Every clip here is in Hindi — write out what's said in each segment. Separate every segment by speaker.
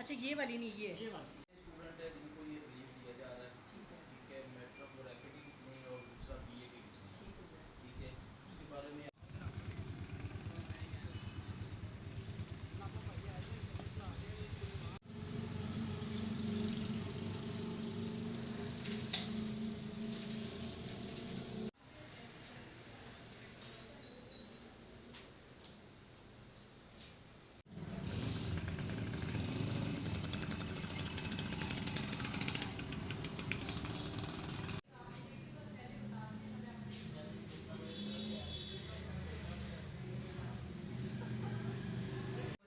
Speaker 1: अच्छा ये वाली नहीं, ये
Speaker 2: वाली स्टूडेंट है जिनको ये रिलीफ दिया जा रहा है।
Speaker 1: ठीक है।
Speaker 2: ठीक है, मेट्रो और एफ की कितनी और दूसरा BA की कितनी।
Speaker 1: ठीक है।
Speaker 2: ठीक है, उसके बारे में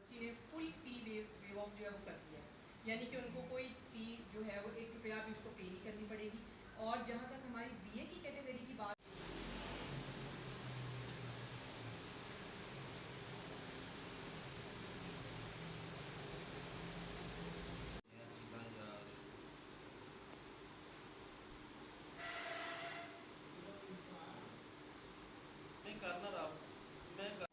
Speaker 1: यूनिवर्सिटी ने फुल फी वेव ऑफ जो है वो कर दिया है, यानी कि उनको कोई फ़ी जो है वो ₹1 भी उसको पे नहीं करनी पड़ेगी। और जहाँ तक हमारी BA की कैटेगरी की बात,
Speaker 2: अच्छी तरह जा रहे हो। मैं करना रहा मैं कर...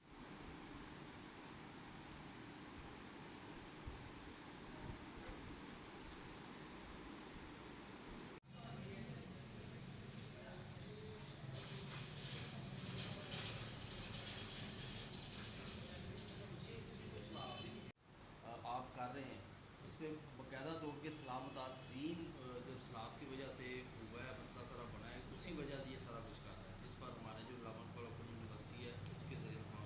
Speaker 2: आप कर रहे हैं इस पर बाकायदा तौर के सलाम तासरीन जब सलाब की वजह से हुआ है, मसला सारा बना है, उसी वजह से ये सारा कुछ कर रहा है। इस पर हमारे जो लाहौर ओपन यूनिवर्सिटी है उसके ज़रिए हम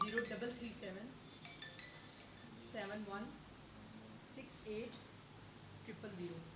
Speaker 1: 0337 71 68 000।